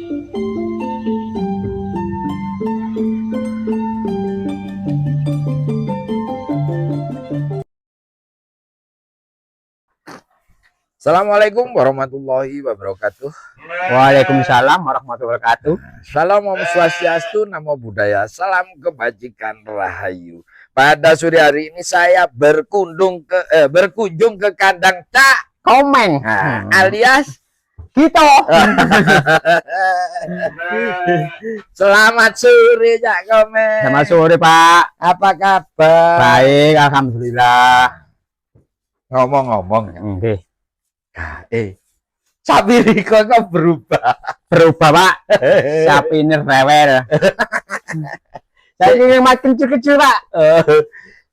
Assalamualaikum warahmatullahi wabarakatuh. Waalaikumsalam warahmatullahi wabarakatuh. Salam Om Swastiastu, Namo Buddhaya, salam kebajikan rahayu. Pada sore hari ini saya berkunjung ke kandang Cak Komeng, alias gitu. Selamat sore Cak Komeng. Selamat sore Pak. Apa kabar? Baik, alhamdulillah. Ngomong-ngomong, Oke. sapi Riko kok berubah? Berubah Pak. Sapi ini rewel. Saya ingin makin kecil-kecil Pak.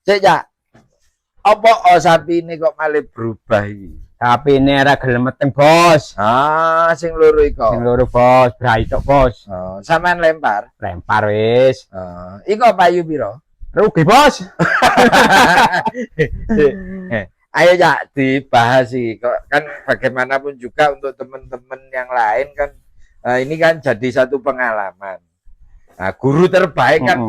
Cek Cak, apa sapi ini kok malah berubah ini? Sapi ini era gelem meteng bos. Sing loro iko. Sing loro bos, brai tok bos. Sampean lempar. Lempar wis. Iko payu piro? Rugi bos. Ayo Cak dibahas sih. Kan bagaimanapun juga untuk teman-teman yang lain kan ini kan jadi satu pengalaman. Nah, guru terbaik kan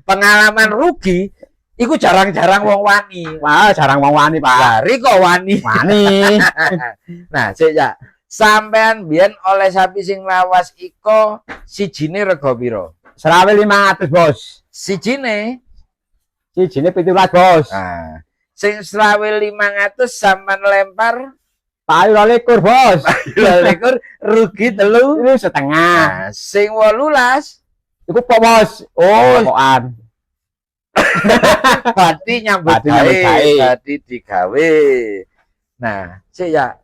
pengalaman rugi. Iku jarang-jarang wong wani. Wah, jarang wong wani Pak. Lari kok wani. Wani. Nah, cek ya. Sampean biyen oleh sapi sing lawas iko sijine rega piro? 1.500 bos. Sijine 17 bos. Nah, sing 1.500 sampean lempar payu 2 bos. 2 rugi 3,5. Nah, sing 18 cukup kok bos. Oh, pokokan. Berarti nyambut gawe, berarti digawe. Nah, sih ya.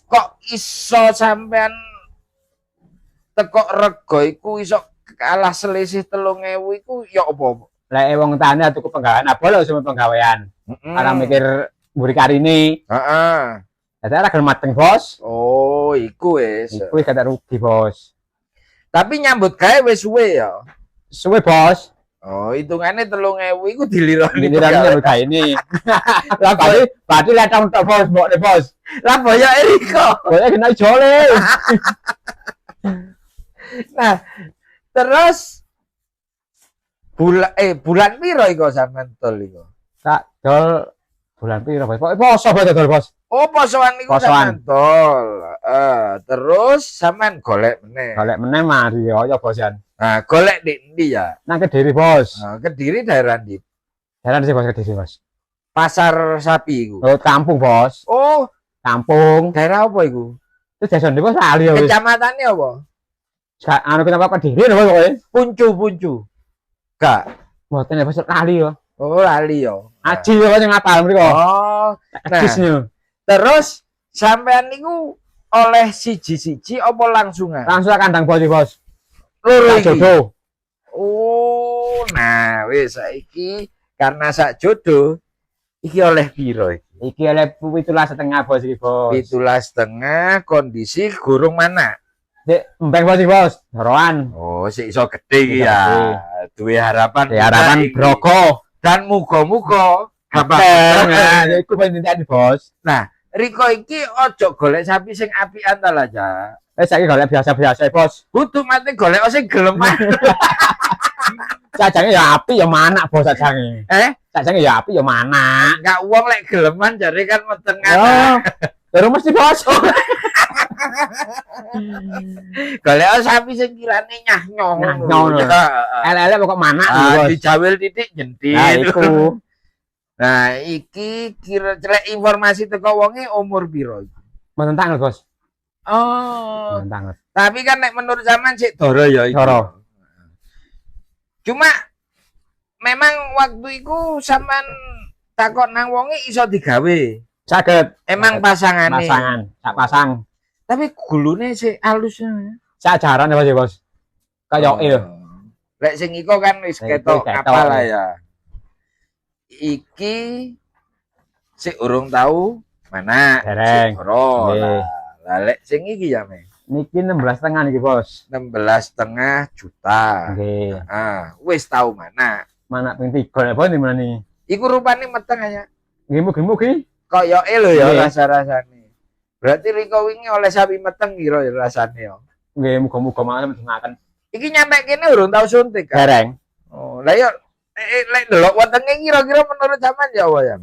Kok iso sampean tekok rego iku iso kalah selisih 3.000 iku ya apa? Lek wong tani tuku penggawean apa lho sama penggawean. Karena mikir mburi karine. Heeh. Dadi ora gelem mateng, Bos. Oh, iku wis. Iku wis kata rugi, Bos. Tapi nyambut gawe wis suwe ya. Suwe, Bos. Oh, hitungannya 3.000 iku dilironi. Dilironi nyambut gawe ini. Lah berarti lek tahun tok, Bos, mbok ne, Bos. Lah boyo Eriko. Boyo kena jole. Nah, terus bulan piro iku sampean tol iku? Tak dol bulan piro, Bos? Poso Bos dol, Bos. Oh, posoan iku sampean tol. Terus sampean golek meneh. Golek meneh mari ya Bosan. Nah, golek di ndi ya? Nang Kediri, Bos. Kediri daerah ndi? Daerah ndi, Bos? Kediri, Bos. Pasar sapi iku. Oh, kampung, Bos. Oh, kampung. Daerah apa iku? Itu desa ndi, Bos? Lali ya, wis. Kecamatannya apa? Anu kenapa Kediri lho, Bos? Puncu. Gak. Mboten ya, Bos, lali ya. Oh, lali ya. Aji ya sing ngapal mriko. Oh, nah. Terus sampean niku oleh siji-siji apa langsungan? Langsung kandang Bos. Loro iki. Jodoh. Oh, nah wis saiki karena sak jodoh iki oleh piro iki? Iki oleh 17,5 Bos iki, Bos. 17,5 kondisi gurung mana? Dek empeng Bos, Doroan. Oh, sik iso gede iki ya. Duwe harapan. Harapan broko dan muga-muga gampang. Nah, iku pentingan Bos. Nah, Riko iki ojo golek sapi sing apian ta lah, Cak. Saiki golek biasa-biasa, Bos. Kudu mati golek sing geleman. Cajange ya api ya manak, Bos, cajange. Cajange ya api ya manak. Enggak wong lek geleman jare kan metengan. Oh. Terus mesti Bos. Golek sapi sing kirane nyah-nyong. Elek-elek kok manak, Bos. Dijawil titik jentit. Nah, iku. Nah, iki kira-kira informasi teko wonge umur piro iki? Mboten tanggal, Bos. Oh. Tanggal. Tapi kan nek menurut zaman sik doro ya iki. Doro. Cuma memang waktu itu sampean takon nang wonge iso digawe. Saged. Emang pasangane. Pasangan, sak pasang. Tapi gulune sik alus. Sak jaran ya, Bos. Kayoke lho. Lek sing iko kan wis ketok kapal lah ya. Iki sik urung tahu mana dereng. Lah lek sing iki ya, Me. Niki 16,5 niki, Bos. 16,5 juta. Nggih. Wis tahu mana. Mana ping 3 apa di mana nih? Iku rupane meteng aja. Nggih mugi-mugi koyoke lho ya rasa-rasane. Berarti Riko wingi oleh sapi meteng kira ya rasane yo. Nggih, muga-muga mawon mendengaken. Iki nyampe kene urung tau suntik kan. Dereng. Oh, lah yo lek delok wetenge kira-kira menurut sampean ya apa ya?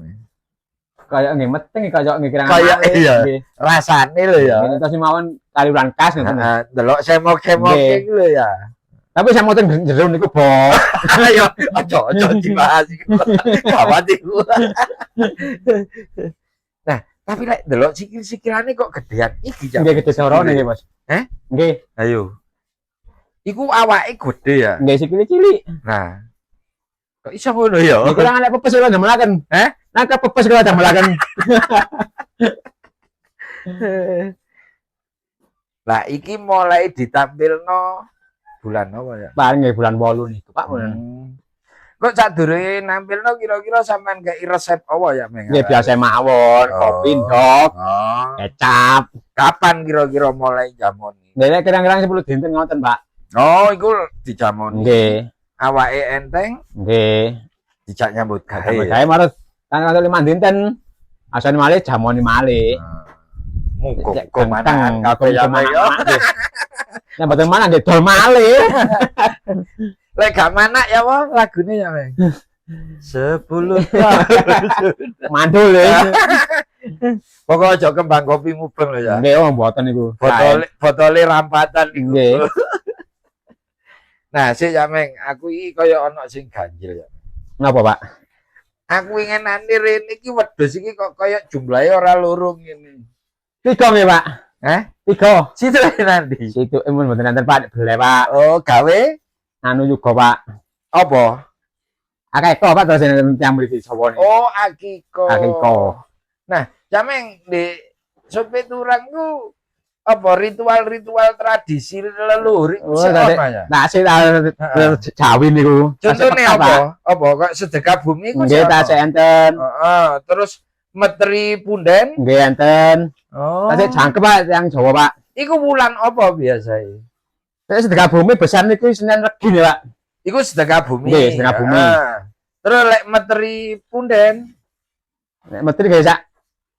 Kayak nggih meteng kayak nggih kirang. Kayak iya. Rasane lho ya. Ini terus mawon kali brankas ngoten. Heeh, delok semok-semok iki lho ya. Tapi saya mau jero niku bos. Ayo, aja dibahas iku. Gawat iku. Nah, tapi lek delok sikil-sikilane kok gedean iki ya. Nggih gede sorone nggih, Bos. Nggih. Ayo. Iku awake gede ya. Nggih sikile cilik. Nah. Kok iso ngono ya? Niku lang nek pepes kula damelaken. Nangkep pepes kula damelaken. Lah iki mulai ditampilno bulan apa ya? Paling nggih bulan 8 niku, Pak. Kok sadurunge nampilno kira-kira sampean gak resep apa ya, Meng? Nggih biasa mawon, kopi, ndok, kecap. Kapan kira-kira mulai jamoni? Nggih kira-kira 10 dinten ngoten, Pak. Oh, iku dijamoni. Nggih. Awake enteng, nggih. dijak nyambut gawe. Gawe marut tanggal 5 dinten. Asane malih jamoni malih. Muga-muga mangan kabeh ya, Meng. Nek mboten mana nggih dol malih. Lek gak manak ya apa lagune ya, Meng? 10 tahun. Mandul ya. Pokoknya aja kembang kopi mubeng lho ya. Nggih, mboten niku. Botole rampatan niku. Nggih. Nah, sik ya, Meng, aku iki kaya ana sing ganjil ya. Napa, Pak? Aku ingin nanti rene iki wedhus iki kok kaya jumlahe ora loro ngene. 3 nggih, Pak. 3. Situ nanti. Situ mun mboten nanten Pak, bele, Pak. Oh, gawe Anu juga, Pak. apa? Akeh kok, Pak, terus yang mriki sapa niku. Oh, akiko. Akiko. Nah, Jameng di Sope Turang ku apa ritual-ritual tradisi leluhur iku apa ya? Nah, sik Jawi niku. Contone apa? Apa kok sedekah bumi ku nggih tasik enten. Heeh, terus meteri punden Nggih enten. Oh. Tasik jangkep, Pak, yang Jawa, Pak. Iku wulan apa biasanya? Sedekah bumi besar niku Senin Legi nih, Pak. Iku sedekah bumi. Nggih, sedekah bumi. Terus lek meteri punden, nek metri nggih sak.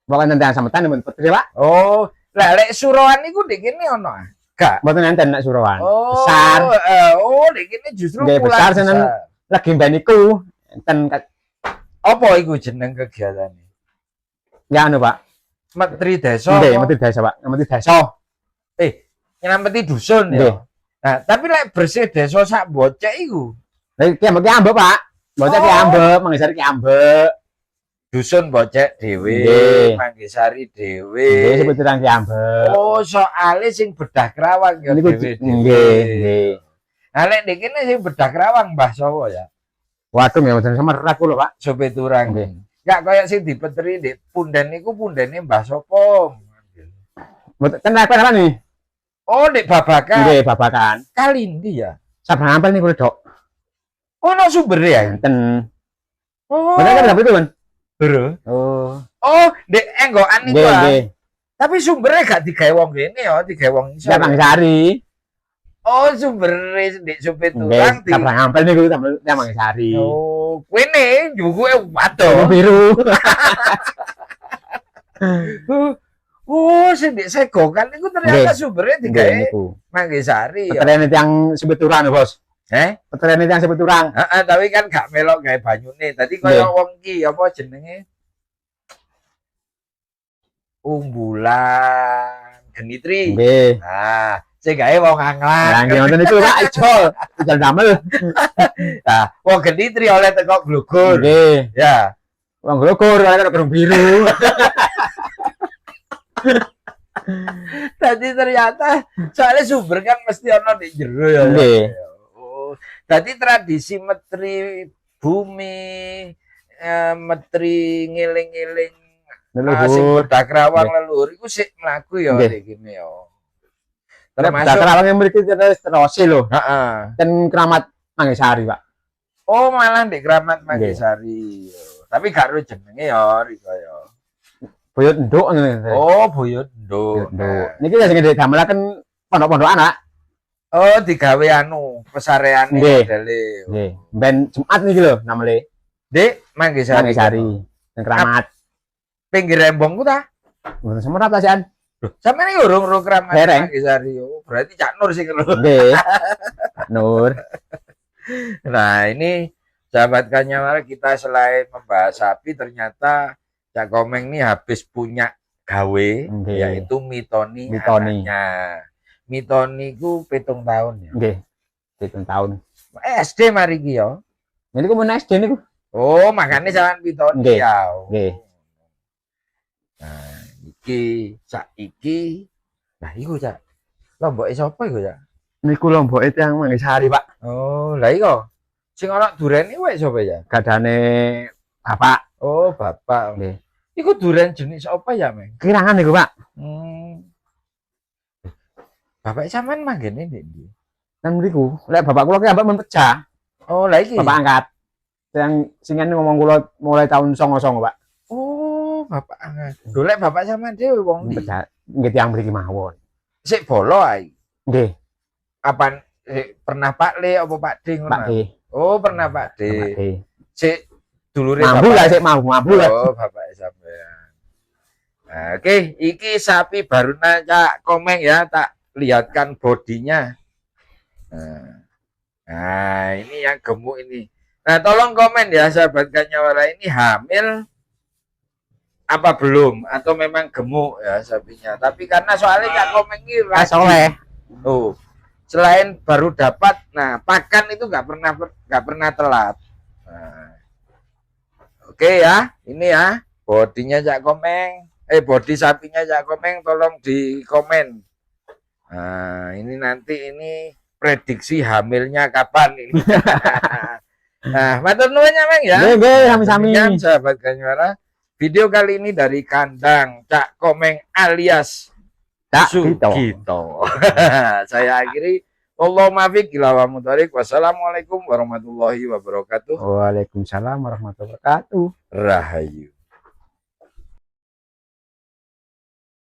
Pokoke tentang sametan metri, Pak. Oh, lah lek suroan iku di kene ono ah? Gak. Mboten enten nek suruhan. Oh, Besar. Oh, di kene justru Nggih, wulan besar Senin Legi mbek niku enten apa iku jeneng kegiatane? ya anu, Pak. Meteri desa. Nggih, metri desa, Pak. Metri desa. Nyelametri dusun ya. Nggih. Nah, tapi lek bersih desa sak bocek iku. Lah iki ambek, Pak. Bocah ki ambek, mangisari ki ambek. Dusun bocek dhewe, Nggih. Manggisari dhewe. Nggih, sebutan ki ambek. Oh, soalnya sing bedah kerawang ya Niku dhewe. nggih, nggih. Nah, lek nek kene sing bedah kerawang Mbah Sowo ya. Waduh, ya mboten semerak kula, Pak. Sope Turang. Nggih. Enggak kaya sing dipeteri ndek punden niku pundene Mbah Sopo. Mboten ten apa nih? Oh, ndek babakan. Nggih, babakan. Kalindi ya. Sabar ampel niku, Dok. Ono sumber ya. Enten. Oh. Mboten kan itu, Mas. Bro. Oh. Oh, ndek enggokan niku. Nggih, nggih. Tapi sumbernya gak digawe wong kene ya, digawe wong iso. Ya Mangisari. Oh, sumbernya ndek Sope Turang Nggih, sabar ampel niku sampe Mangisari. Oh, kene jukuke Warna waduh. biru. Oh, sing ndek Segokan niku ternyata sumbernya Nggih digawe niku. Manggisari ya. Petrene yang sebeturan, Bos. Petrene yang sebeturan. Heeh, tapi kan gak melok gawe banyune. Dadi kaya wong ki apa jenenge? Umbulan genitri. Nggih. Nah, sing gawe wong anglan. Lah nggih wonten niku, Pak, ijol. Ijol damel. Nah, wong genitri oleh teko Glogur. Nggih. Ya. Wong Glogur oleh kerung biru. Tadi ternyata soalnya sumber kan mesti ono di jero ya. Nggih. Oh, tadi tradisi metri bumi, metri ngiling-ngiling sing Leluhur. bedah kerawang leluhur iku sik mlaku ya Nggih. iki ya. Termasuk kerawang yang mriki terus lho. Heeh. Ten Keramat Mangisari, Pak. Oh, malah di Kramat Manggisari. Tapi gak ro jenenge ya Riko ya. Boyot nduk ngene. Oh, Boyot Nduk. Nduk. Niki sing damelaken pondok-pondokan, Pak. Oh, digawe anu pesareane Nggih. modele. Nggih. Ben Jumat niki lho namele. Dek Manggisari. Mangisari. Ten Keramat. Pinggir rembong ku ta? Mboten semerap ta, Jan. Sampeyan iki urung program Dereng. Gisari. Oh, berarti Cak Nur sing ngono. Nggih. Pak Nur. Nah, ini sahabat Kanyawara, kita selain membahas sapi, ternyata Cak Komeng ini habis punya gawe, Nggih. yaitu mitoni Mitoni. anaknya. Mitoni ku 7 tahun ya. Nggih. 7 tahun. SD mari ki ya. Ini ku mun SD niku. Oh, makanya jangan mitoni Nggih. ya. Nggih. Nah, saiki. Nah, iku Cak. Lomboke sapa iku Cak? Niku lomboke tiyang Manggisari, Pak. Oh, lah iku. Sing ana durene wae sapa ya? Gadane bapak. Oh, bapak. Nggih. Iku duren jenis apa ya, Meng? Kirangan niku, Pak. Bapak sampean manggene ndi? Kan mriku, lek bapak kula ki ambek men pecah. Oh, lah iki. Bapak angkat. Yang singen ngomong kula mulai tahun 99, Pak. Oh, bapak angkat. Lho lek bapak sampean dhewe wong ndi? Pecah. Nggih tiyang mriki mawon. Sik bolo ae. Nggih, Apaan pernah Pak Le apa Pak D ngono? Pak D. Oh, pernah Pak D. Pak D. Sik dulure Mampu bapak. lah sik mampu lah. Oh, bapak sampean. Nah, oke, iki sapi baru Cak Komeng ya, tak lihatkan bodinya. Nah, ini yang gemuk ini. Nah, tolong komen ya sahabat Kanyawara, ini hamil apa belum atau memang gemuk ya sapinya. Tapi karena soalnya Cak Komeng ini Soleh. Oh, selain baru dapat, nah pakan itu nggak pernah telat. Nah, oke ya, ini ya bodinya Cak Komeng, bodi sapinya Cak Komeng, tolong di komen. Nah, ini nanti ini prediksi hamilnya kapan ini. Nah, matur nuwun ya Meng ya. Nggih, sami-sami. Demikian sahabat Kanyawara, video kali ini dari kandang Cak Komeng alias Tak Sugito. Saya akhiri. Allahumma fiq ila wa mudharik. Wassalamualaikum warahmatullahi wabarakatuh. Waalaikumsalam warahmatullahi wabarakatuh. Rahayu.